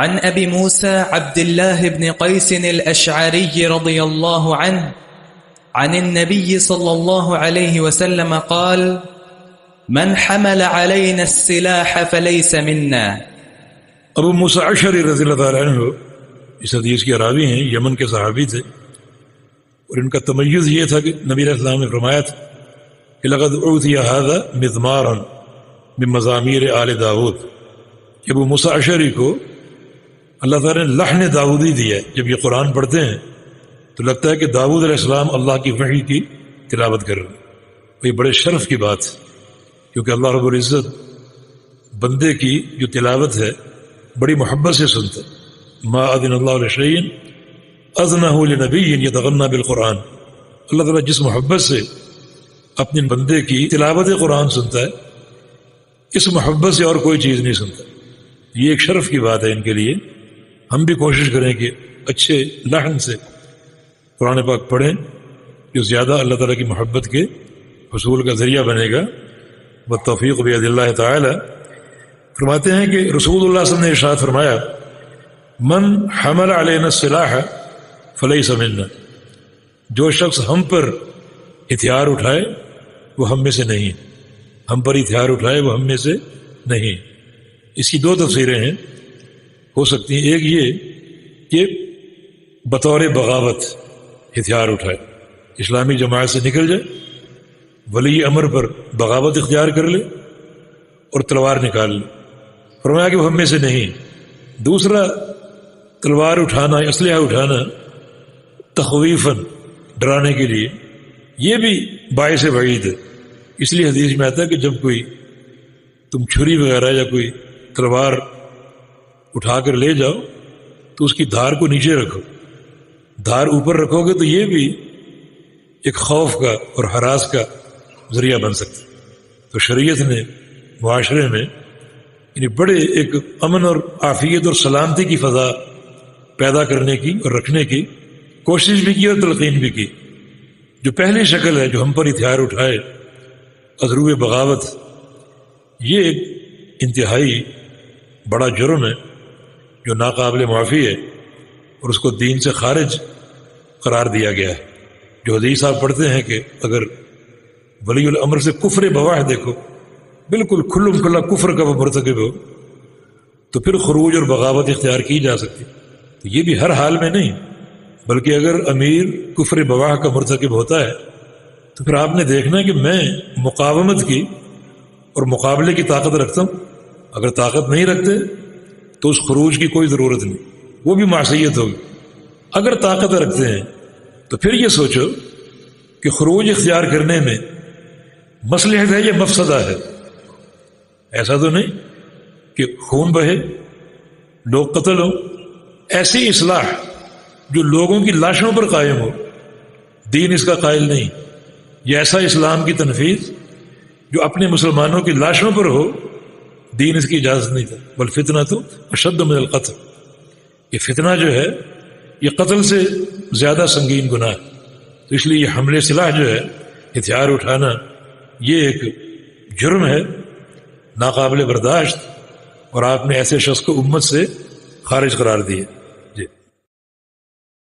عن أبي موسى عبد الله بن قيس الأشعري رضي الله عنه عن النبي صلى الله عليه وسلم قال: من حمل علينا السلاح فليس منا. ابو موسیٰ اشعری رضی اللہ تعالیٰ عنہ اس حدیث کے راوی ہیں، یمن کے صحابی تھے، اور ان کا تمیز یہ تھا کہ نبی علیہ السلام نے فرمایا تھا کہ لقد اعطی هذا مزمارا من مزامیر آل داود، کہ ابو موسیٰ اشعری کو اللہ تعالیٰ نے لحن داودی دیا ہے۔ جب یہ قرآن پڑھتے ہیں تو لگتا ہے کہ داود علیہ السلام اللہ کی وحی کی تلاوت کر رہے ہیں۔ یہ بڑے شرف کی بات ہے، کیونکہ اللہ رب العزت بندے کی جو تلاوت ہے بڑی محبت سے سنتا ہے۔ ما اذن اللہ لشیء اذنہ لنبی یتغنی بالقرآن، اللہ تعالیٰ جس محبت سے اپنے بندے کی تلاوت قرآن سنتا ہے، اس محبت سے اور کوئی چیز نہیں سنتا۔ یہ ایک شرف کی بات ہے ان کے لیے۔ ہم بھی کوشش کریں کہ اچھے لحن سے قرآن پاک پڑھیں، جو زیادہ اللہ تعالیٰ کی محبت کے حصول کا ذریعہ بنے گا۔ والتوفیق بید اللہ تعالی۔ فرماتے ہیں کہ رسول اللہ صلی اللہ علیہ وسلم نے ارشاد فرمایا: من حمل علینا السلاح فلیس منا، جو شخص ہم پر ہتھیار اٹھائے وہ ہم میں سے نہیں، ہم پر ہتھیار اٹھائے وہ ہم میں سے نہیں۔ اس کی دو تفسیریں ہیں، ہو سکتی ہیں۔ ایک یہ کہ بطور بغاوت ہتھیار اٹھائے، اسلامی جماعت سے نکل جائے، ولی امر پر بغاوت اختیار کر لے اور تلوار نکال لے، فرمایا کہ وہ ہم میں سے نہیں۔ دوسرا، تلوار اٹھانا، اسلحہ اٹھانا تخویفاً، ڈرانے کے لیے، یہ بھی باعث وعید ہے۔ اس لیے حدیث میں آتا ہے کہ جب کوئی تم چھری وغیرہ یا کوئی تلوار اٹھا کر لے جاؤ تو اس کی دھار کو نیچے رکھو، دھار اوپر رکھو گے تو یہ بھی ایک خوف کا اور ہراس کا ذریعہ بن سکتا ہے۔ تو شریعت نے معاشرے میں یعنی بڑے ایک امن اور عافیت اور سلامتی کی فضا پیدا کرنے کی اور رکھنے کی کوشش بھی کی اور تلقین بھی کی۔ جو پہلی شکل ہے جو ہم پر ہتھیار اٹھائے عذرو بغاوت، یہ ایک انتہائی بڑا جرم ہے جو ناقابل معافی ہے، اور اس کو دین سے خارج قرار دیا گیا ہے۔ جو حدیث آپ پڑھتے ہیں کہ اگر ولی الامر سے کفر بواح دیکھو، بالکل کھلم کھلا کفر کا وہ مرتکب ہو، تو پھر خروج اور بغاوت اختیار کی جا سکتی۔ تو یہ بھی ہر حال میں نہیں، بلکہ اگر امیر کفر بواح کا مرتکب ہوتا ہے تو پھر آپ نے دیکھنا ہے کہ میں مقاومت کی اور مقابلے کی طاقت رکھتا ہوں۔ اگر طاقت نہیں رکھتے تو اس خروج کی کوئی ضرورت نہیں، وہ بھی معصیت ہوگی۔ اگر طاقت رکھتے ہیں تو پھر یہ سوچو کہ خروج اختیار کرنے میں مصلحت ہے یا مفسدہ ہے۔ ایسا تو نہیں کہ خون بہے، لوگ قتل ہوں۔ ایسی اصلاح جو لوگوں کی لاشوں پر قائم ہو، دین اس کا قائل نہیں۔ یہ ایسا اسلام کی تنفیذ جو اپنے مسلمانوں کی لاشوں پر ہو، دین اس کی اجازت نہیں تھا۔ والفتنہ تو اشد من القتل، یہ فتنہ جو ہے یہ قتل سے زیادہ سنگین گناہ ہے۔ تو اس لیے یہ حملے سلاح جو ہے، ہتھیار اٹھانا، یہ ایک جرم ہے ناقابل برداشت، اور آپ نے ایسے شخص کو امت سے خارج قرار دیا۔